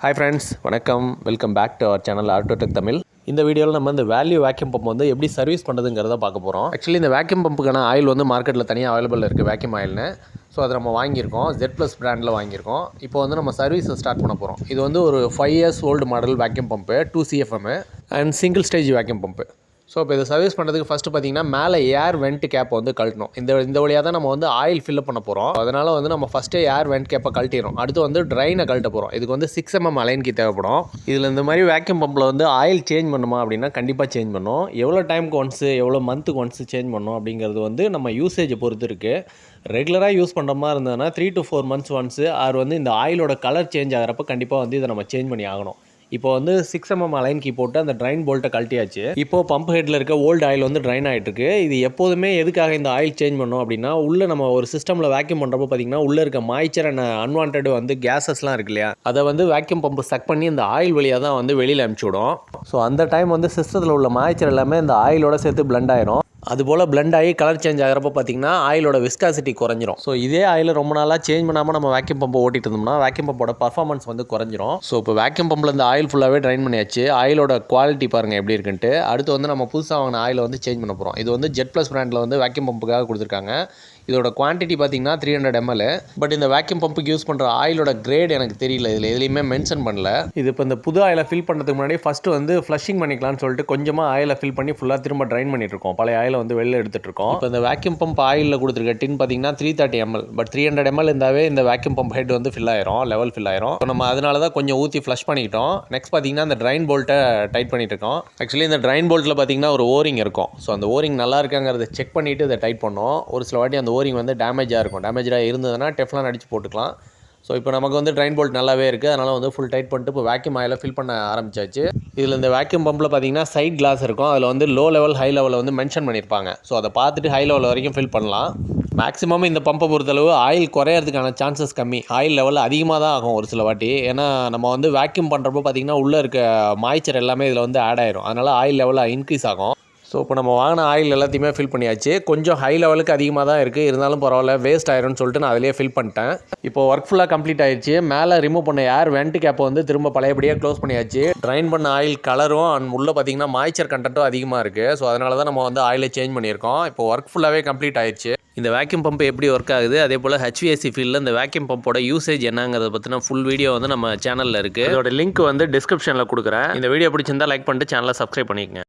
Hi friends, வணக்கம். Welcome back to our channel ஆர்டோடெக் தமிழ். இந்த வீடியோவில் நம்ம இந்த வேல்யூ வேக்யூம் பம்ப் வந்து எப்படி சர்வீஸ் பண்ணுறதுங்கிறத பார்க்க போகிறோம். ஆக்சுவலி இந்த வேக்யூம் பம்புக்கான ஆயில் வந்து மார்க்கெட்டில் தனியாக அவைலபிள் இருக்குது வேக்யூம் ஆயில்னு. ஸோ அதை நம்ம வாங்கியிருக்கோம், Z+ பிராண்டில் வாங்கியிருக்கோம். இப்போ வந்து நம்ம சர்வீஸை ஸ்டார்ட் பண்ண போகிறோம். இது வந்து ஒரு 5 years old model vacuum pump, 2 CFM and single stage vacuum pump. So இப்போ இதை சர்வீஸ் பண்ணுறதுக்கு ஃபஸ்ட்டு பார்த்தீங்கன்னா மேலே ஏர் வெண்ட் கேப்பை வந்து கழட்டணும். இந்த வழியாக தான் நம்ம வந்து ஆயில் ஃபில்லப் பண்ண போகிறோம். அதனால் வந்து நம்ம ஃபஸ்ட்டே ஏர் வெண்ட் கேப்பை கழட்டிடும். அடுத்து வந்து ட்ரைனை கழட்ட போகிறோம். இதுக்கு வந்து 6 mm அலைன் கீ தேவைப்படும். இதில் இந்த மாதிரி வேக்யூம் பம்பில் வந்து ஆயில் சேஞ்ச் பண்ணுமா அப்படின்னா கண்டிப்பாக சேஞ்ச் பண்ணும். எவ்வளோ டைமுக்கு ஒன்ஸு எவ்வளோ மந்த்துக்கு ஒன்ஸு சேஞ்ச் பண்ணணும் அப்படிங்கிறது வந்து நம்ம யூசேஜை பொறுத்து இருக்குது. ரெகுலராக யூஸ் பண்ணுற மாதிரி இருந்ததுன்னா 3 to 4 months ஒன்ஸு ஆர் வந்து இந்த ஆயிலோட கலர் சேஞ்ச் ஆகிறப்ப கண்டிப்பாக வந்து இதை நம்ம சேஞ்ச் பண்ணி ஆகணும். இப்போ வந்து 6 mm அலைன் கீ போட்டு அந்த ட்ரைன் போல்ட்டை கழட்டியாச்சு. இப்போ பம்ப் ஹெட்டில் இருக்க ஓல்டு ஆயில் வந்து ட்ரைன் ஆகிட்டு இருக்கு. இது எப்போதுமே எதுக்காக இந்த ஆயில் சேஞ்ச் பண்ணோம் அப்படின்னா உள்ளே நம்ம ஒரு சிஸ்டமில் வேக்யூம் பண்ணுறப்போ பார்த்தீங்கன்னா உள்ளே இருக்க மாய்ச்சர் அண்ட் அன்வான்ட் வந்து கேஸஸ்லாம் இருக்கு இல்லையா, அதை வந்து வேக்யூம் பம்பு சக் பண்ணி இந்த ஆயில் வழியாக தான் வந்து வெளியில் அனுப்பிச்சுடும். ஸோ அந்த டைம் வந்து சிஸ்டத்தில் உள்ள மாய்ச்சர் எல்லாமே இந்த ஆயிலோட சேர்த்து பிளண்ட் ஆயிரும். அதுபோல் பிளண்ட் ஆகி கலர் சேஞ்ச் ஆகிறப்ப பார்த்தீங்கன்னா ஆயிலோட விஸ்காசிட்டி குறைஞ்சிரும். ஸோ இதே ஆயில் ரொம்ப நாளாக சேஞ்ச் பண்ணாமல் நம்ம வேக்யூம் பம்பை ஓட்டிட்டு இருந்தோம்னா வேக்யூம் பம்போட பர்ஃபார்மன்ஸ் வந்து குறைஞ்சிரும். ஸோ இப்போ வேக்யூம் பம்பில் இந்த ஆயில் ஃபுல்லாகவே ட்ரைன் பண்ணியாச்சு. ஆயிலோட குவாலிட்டி பாருங்கள் எப்படி இருக்குன்ட்டு. அடுத்து வந்து நம்ம புதுசாக வாங்கின ஆயில் வந்து சேஞ்ச் பண்ண போகிறோம். இது வந்து Z+ பிராண்டில் வந்து வேக்யூம் பம்புக்காக கொடுத்துருக்காங்க. இதோட குவான்டிட்டி பார்த்தீங்கன்னா 300 ml. பட் இந்த வேக்யூம் பம்புக்கு யூஸ் பண்ணுற ஆயிலோட கிரேட் எனக்கு தெரியல, இதில் எதுலையுமே மென்ஷன் பண்ணல. இது இப்போ இந்த புது ஆயிலை ஃபில் பண்ணுறதுக்கு முன்னாடி ஃபஸ்ட்டு வந்து ஃப்ளஷிங் பண்ணிக்கலாம்னு சொல்லிட்டு கொஞ்சமாக ஆயிலை ஃபில் பண்ணி ஃபுல்லாக திரும்ப ட்ரைன் பண்ணிட்டு இருக்கோம். பழைய ஆயிலை வந்து வெளில எடுத்துகிட்டு இருக்கோம். இப்போ இந்த வேக்யூம் பம்ப் ஆயிலில் கொடுத்துருக்க டின் பார்த்தீங்கன்னா 330 ml. பட் 300 ml இருந்தாவே இந்த வேக்யூம் பம்ப் ஹெட் வந்து ஃபில் ஆயிரும், லெவல் ஃபில் ஆயிரும். இப்போ நம்ம அதனால தான் கொஞ்சம் ஊற்றி ஃப்ளஷ் பண்ணிக்கிட்டோம். நெக்ஸ்ட் பார்த்தீங்கன்னா இந்த ட்ரைன் போல்ட்டை டைட் பண்ணிட்டு இருக்கோம். ஆக்சுவலி இந்த ட்ரைன் போல்ட்டில் பார்த்தீங்கன்னா ஒரு ஓரிங் இருக்கும். ஸோ அந்த ஓரிங் நல்லா இருக்காங்கிறத செக் பண்ணிவிட்டு இதை டைட் பண்ணோம். ஒரு சில வாட்டி அந்த ஓரிங் வந்து டேமேஜாக இருக்கும். டேமேஜாக இருந்ததுன்னா டெஃப்லான் அடித்து போட்டுக்கலாம். ஸோ இப்போ நமக்கு வந்து ட்ரைன் போல்ட் நல்லாவே இருக்குது. அதனால் வந்து ஃபுல் டைட் பண்ணிட்டு இப்போ வேக்யூம் ஆயிலை ஃபில் பண்ண ஆரம்பிச்சாச்சு. இதில் இந்த வேக்யூம் பம்பில் பார்த்தீங்கன்னா சைட் கிளாஸ் இருக்கும். அதில் வந்து லோ லெவல் ஹை லெவலில் வந்து மென்ஷன் பண்ணியிருப்பாங்க. ஸோ அதை பார்த்துட்டு ஹை லெவல் வரைக்கும் ஃபில் பண்ணலாம். மேக்ஸிமம் இந்த பம்பை பொறுத்தளவு ஆயில் குறையிறதுக்கான சான்சஸ் கம்மி. ஆயில் லெவல் அதிகமாக தான் ஆகும் ஒரு சில வாட்டி. ஏன்னா நம்ம வந்து வேக்யூம் பண்ணுறப்போ பார்த்தீங்கன்னா உள்ளே இருக்க மாய்ச்சர் எல்லாமே இதில் வந்து ஆட் ஆயிரும். அதனால் ஆயில் லெவலில் இன்க்ரீஸ் ஆகும். ஸோ இப்போ நம்ம வாங்கின ஆயில் எல்லாத்தையுமே ஃபில் பண்ணியாச்சு. கொஞ்சம் ஹை லெவலுக்கு அதிகமாக தான் இருக்குது, இருந்தாலும் பரவாயில்ல, வேஸ்ட் ஆயிரும்னு சொல்லிட்டு நான் அதிலே ஃபில் பண்ணிட்டேன். இப்போ ஒர்க் ஃபுல்லாக கம்ப்ளீட் ஆயிடுச்சு. மேலே ரிமூவ் பண்ண ஏர் வெண்ட் கேப்பை வந்து திரும்ப பழையபடியாக க்ளோஸ் பண்ணியாச்சு. ட்ரைன் பண்ண ஆயில் கலரும் அண்ட் உள்ளே பார்த்தீங்கன்னா மாய்ச்சர் கண்டென்ட்டும் அதிகமாக இருக்குது. ஸோ அதனால தான் நம்ம வந்து ஆயிலை சேஞ்ச் பண்ணியிருக்கோம். இப்போ ஒர்க் ஃபுல்லாகவே கம்ப்ளீட் ஆயிடுச்சு. இந்த வேக்யூம் பம்ப் எப்படி ஒர்க் ஆகுது, அதே போல் HVAC ஃபீல்டில் இந்த வேக்யூம் பம்போட யூசேஜ் என்னங்கிறத பற்றின ஃபுல் வீடியோ வந்து நம்ம சேனலில் இருக்குது. இதோட லிங்க் வந்து டிஸ்கிரிப்ஷனில் கொடுக்குறேன். இந்த வீடியோ பிடிச்சிருந்தா லைக் பண்ணிட்டு சேனலை சப்ஸ்கிரைப் பண்ணிக்கங்க.